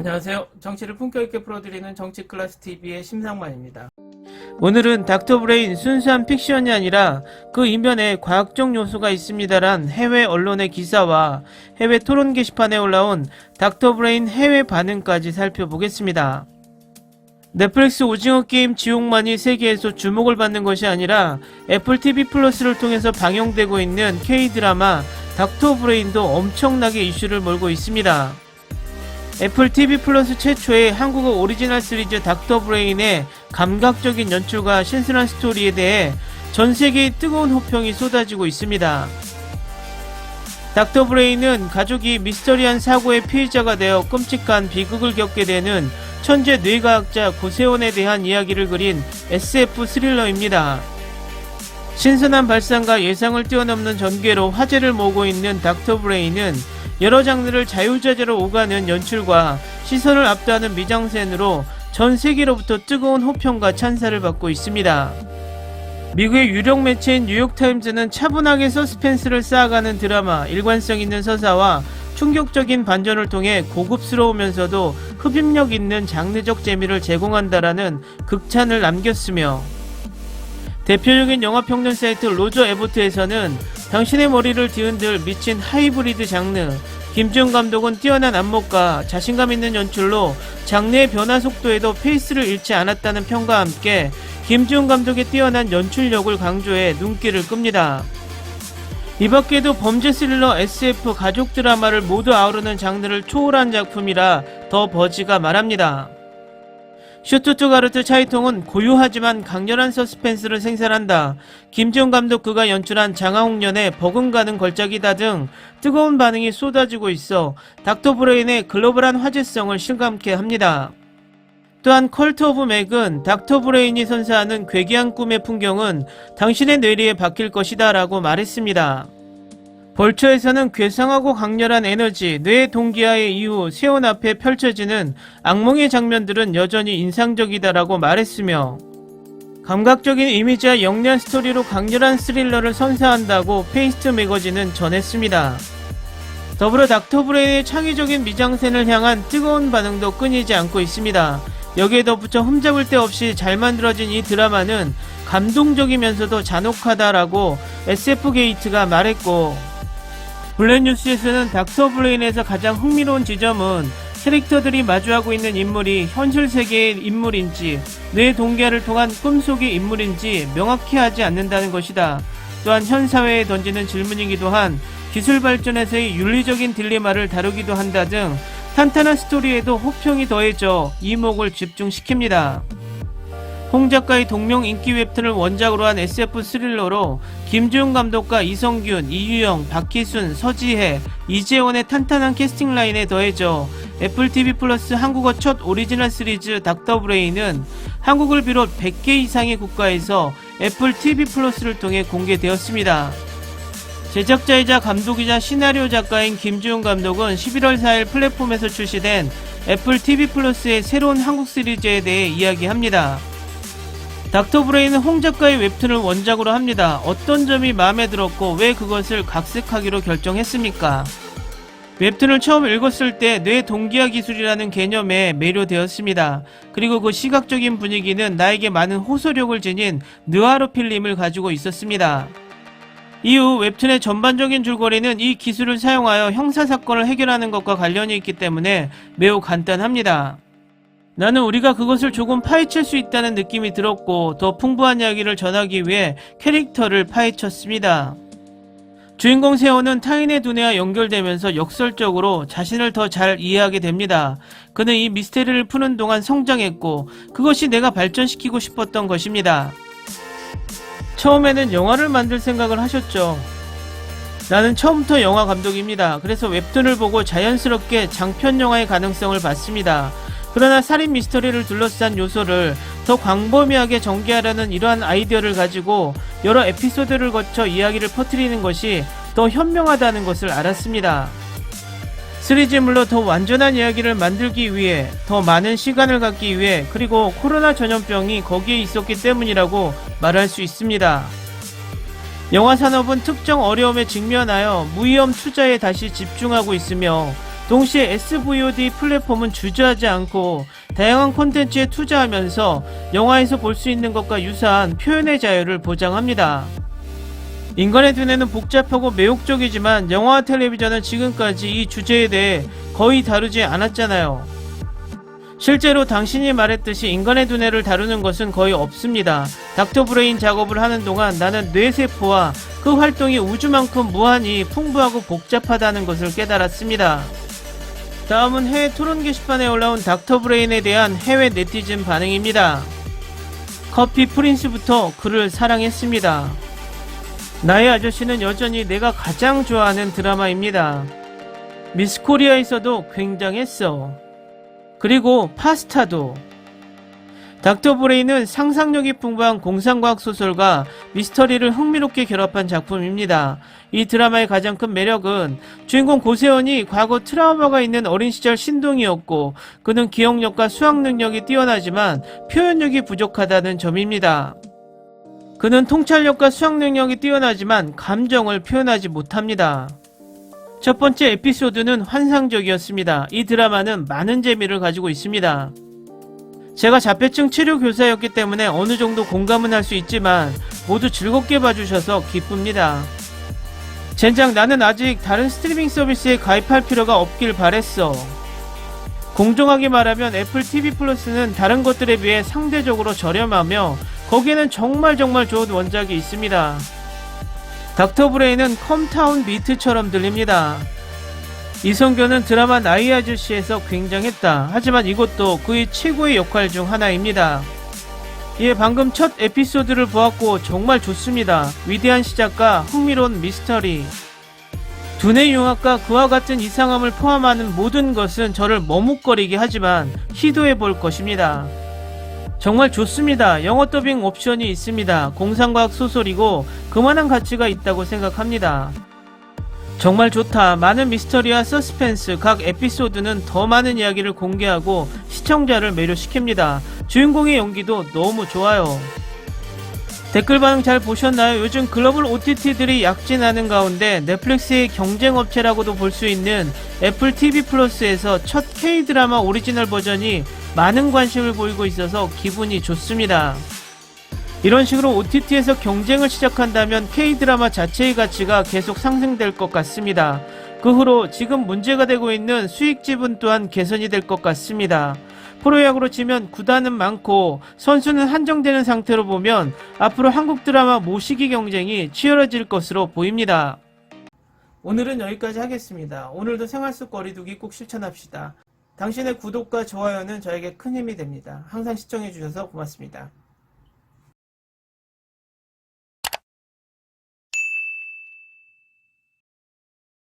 안녕하세요. 정치를 품격 있게 풀어드리는 정치클래스TV의 심상만입니다. 오늘은 닥터 브레인 순수한 픽션이 아니라 그 이면에 과학적 요소가 있습니다란 해외 언론의 기사와 해외 토론 게시판에 올라온 닥터 브레인 해외 반응까지 살펴보겠습니다. 넷플릭스 오징어 게임 지옥만이 세계에서 주목을 받는 것이 아니라 애플 TV 플러스를 통해서 방영되고 있는 K-드라마 닥터 브레인도 엄청나게 이슈를 몰고 있습니다. 애플 TV 플러스 최초의 한국어 오리지널 시리즈 닥터 브레인의 감각적인 연출과 신선한 스토리에 대해 전 세계의 뜨거운 호평이 쏟아지고 있습니다. 닥터 브레인은 가족이 미스터리한 사고의 피해자가 되어 끔찍한 비극을 겪게 되는 천재 뇌과학자 고세원에 대한 이야기를 그린 SF 스릴러입니다. 신선한 발상과 예상을 뛰어넘는 전개로 화제를 모으고 있는 닥터 브레인은 여러 장르를 자유자재로 오가는 연출과 시선을 압도하는 미장센으로 전 세계로부터 뜨거운 호평과 찬사를 받고 있습니다. 미국의 유력 매체인 뉴욕타임즈는 차분하게 서스펜스를 쌓아가는 드라마, 일관성 있는 서사와 충격적인 반전을 통해 고급스러우면서도 흡입력 있는 장르적 재미를 제공한다라는 극찬을 남겼으며, 대표적인 영화평론 사이트 로저 에보트에서는 당신의 머리를 뒤흔들 미친 하이브리드 장르, 김지훈 감독은 뛰어난 안목과 자신감 있는 연출로 장르의 변화 속도에도 페이스를 잃지 않았다는 평가와 함께 김지훈 감독의 뛰어난 연출력을 강조해 눈길을 끕니다. 이 밖에도 범죄 스릴러, SF, 가족 드라마를 모두 아우르는 장르를 초월한 작품이라 더 버지가 말합니다. 슈투트가르트 차이통은 고요하지만 강렬한 서스펜스를 생산한다. 김지훈 감독 그가 연출한 장하홍련의 버금가는 걸작이다 등 뜨거운 반응이 쏟아지고 있어 닥터 브레인의 글로벌한 화제성을 실감케 합니다. 또한 컬트 오브 맥은 닥터 브레인이 선사하는 괴기한 꿈의 풍경은 당신의 뇌리에 박힐 것이다 라고 말했습니다. 벌처에서는 괴상하고 강렬한 에너지, 뇌 동기화의 이후 세원 앞에 펼쳐지는 악몽의 장면들은 여전히 인상적이다라고 말했으며, 감각적인 이미지와 영리한 스토리로 강렬한 스릴러를 선사한다고 페이스트 매거진은 전했습니다. 더불어 닥터 브레인의 창의적인 미장센을 향한 뜨거운 반응도 끊이지 않고 있습니다. 여기에 덧붙여 흠잡을 데 없이 잘 만들어진 이 드라마는 감동적이면서도 잔혹하다라고 SF게이트가 말했고, 블랙뉴스에서는 닥터 브레인에서 가장 흥미로운 지점은 캐릭터들이 마주하고 있는 인물이 현실 세계의 인물인지 뇌 동기화를 통한 꿈속의 인물인지 명확히 하지 않는다는 것이다. 또한 현 사회에 던지는 질문이기도 한 기술 발전에서의 윤리적인 딜레마를 다루기도 한다 등 탄탄한 스토리에도 호평이 더해져 이목을 집중시킵니다. 홍 작가의 동명 인기 웹툰을 원작으로 한 SF 스릴러로 김지훈 감독과 이성균, 이유영, 박희순, 서지혜, 이재원의 탄탄한 캐스팅 라인에 더해져 애플 TV 플러스 한국어 첫 오리지널 시리즈 닥터 브레인은 한국을 비롯 100개 이상의 국가에서 애플 TV 플러스를 통해 공개되었습니다. 제작자이자 감독이자 시나리오 작가인 김지훈 감독은 11월 4일 플랫폼에서 출시된 애플 TV 플러스의 새로운 한국 시리즈에 대해 이야기합니다. 닥터 브레인은 홍 작가의 웹툰을 원작으로 합니다. 어떤 점이 마음에 들었고 왜 그것을 각색하기로 결정했습니까? 웹툰을 처음 읽었을 때 뇌 동기화 기술이라는 개념에 매료되었습니다. 그리고 그 시각적인 분위기는 나에게 많은 호소력을 지닌 느와르 필름을 가지고 있었습니다. 이후 웹툰의 전반적인 줄거리는 이 기술을 사용하여 형사사건을 해결하는 것과 관련이 있기 때문에 매우 간단합니다. 나는 우리가 그것을 조금 파헤칠 수 있다는 느낌이 들었고 더 풍부한 이야기를 전하기 위해 캐릭터를 파헤쳤습니다. 주인공 세원은 타인의 두뇌와 연결되면서 역설적으로 자신을 더 잘 이해하게 됩니다. 그는 이 미스테리를 푸는 동안 성장했고 그것이 내가 발전시키고 싶었던 것입니다. 처음에는 영화를 만들 생각을 하셨죠. 나는 처음부터 영화 감독입니다. 그래서 웹툰을 보고 자연스럽게 장편 영화의 가능성을 봤습니다. 그러나 살인 미스터리를 둘러싼 요소를 더 광범위하게 전개하려는 이러한 아이디어를 가지고 여러 에피소드를 거쳐 이야기를 퍼뜨리는 것이 더 현명하다는 것을 알았습니다. 시리즈물로 더 완전한 이야기를 만들기 위해, 더 많은 시간을 갖기 위해, 그리고 코로나 전염병이 거기에 있었기 때문이라고 말할 수 있습니다. 영화 산업은 특정 어려움에 직면하여 무위험 투자에 다시 집중하고 있으며 동시에 SVOD 플랫폼은 주저하지 않고 다양한 콘텐츠에 투자하면서 영화에서 볼 수 있는 것과 유사한 표현의 자유를 보장합니다. 인간의 두뇌는 복잡하고 매혹적이지만 영화와 텔레비전은 지금까지 이 주제에 대해 거의 다루지 않았잖아요. 실제로 당신이 말했듯이 인간의 두뇌를 다루는 것은 거의 없습니다. 닥터 브레인 작업을 하는 동안 나는 뇌세포와 그 활동이 우주만큼 무한히 풍부하고 복잡하다는 것을 깨달았습니다. 다음은 해외 토론 게시판에 올라온 닥터 브레인에 대한 해외 네티즌 반응입니다. 커피 프린스부터 그를 사랑했습니다. 나의 아저씨는 여전히 내가 가장 좋아하는 드라마입니다. 미스 코리아에서도 굉장했어. 그리고 파스타도. 닥터 브레인은 상상력이 풍부한 공상과학 소설과 미스터리를 흥미롭게 결합한 작품입니다. 이 드라마의 가장 큰 매력은 주인공 고세원이 과거 트라우마가 있는 어린 시절 신동이었고 그는 기억력과 수학 능력이 뛰어나지만 표현력이 부족하다는 점입니다. 그는 통찰력과 수학 능력이 뛰어나지만 감정을 표현하지 못합니다. 첫 번째 에피소드는 환상적이었습니다. 이 드라마는 많은 재미를 가지고 있습니다. 제가 자폐증 치료 교사였기 때문에 어느 정도 공감은 할 수 있지만 모두 즐겁게 봐주셔서 기쁩니다. 젠장, 나는 아직 다른 스트리밍 서비스에 가입할 필요가 없길 바랬어. 공정하게 말하면 애플 TV 플러스는 다른 것들에 비해 상대적으로 저렴하며 거기에는 정말 좋은 원작이 있습니다. 닥터 브레인은 컴타운 미트처럼 들립니다. 이성균은 드라마 나이 아저씨에서 굉장했다. 하지만 이것도 그의 최고의 역할 중 하나입니다. 예, 방금 첫 에피소드를 보았고 정말 좋습니다. 위대한 시작과 흥미로운 미스터리. 두뇌 융합과 그와 같은 이상함을 포함하는 모든 것은 저를 머뭇거리게 하지만 시도해 볼 것입니다. 정말 좋습니다. 영어 더빙 옵션이 있습니다. 공상과학 소설이고 그만한 가치가 있다고 생각합니다. 정말 좋다. 많은 미스터리와 서스펜스, 각 에피소드는 더 많은 이야기를 공개하고 시청자를 매료시킵니다. 주인공의 연기도 너무 좋아요. 댓글 반응 잘 보셨나요? 요즘 글로벌 OTT들이 약진하는 가운데 넷플릭스의 경쟁업체라고도 볼 수 있는 애플 TV 플러스에서 첫 K-드라마 오리지널 버전이 많은 관심을 보이고 있어서 기분이 좋습니다. 이런 식으로 OTT에서 경쟁을 시작한다면 K-드라마 자체의 가치가 계속 상승될 것 같습니다. 그 후로 지금 문제가 되고 있는 수익 지분 또한 개선이 될 것 같습니다. 프로야구로 치면 구단은 많고 선수는 한정되는 상태로 보면 앞으로 한국 드라마 모시기 경쟁이 치열해질 것으로 보입니다. 오늘은 여기까지 하겠습니다. 오늘도 생활 속 거리두기 꼭 실천합시다. 당신의 구독과 좋아요는 저에게 큰 힘이 됩니다. 항상 시청해주셔서 고맙습니다.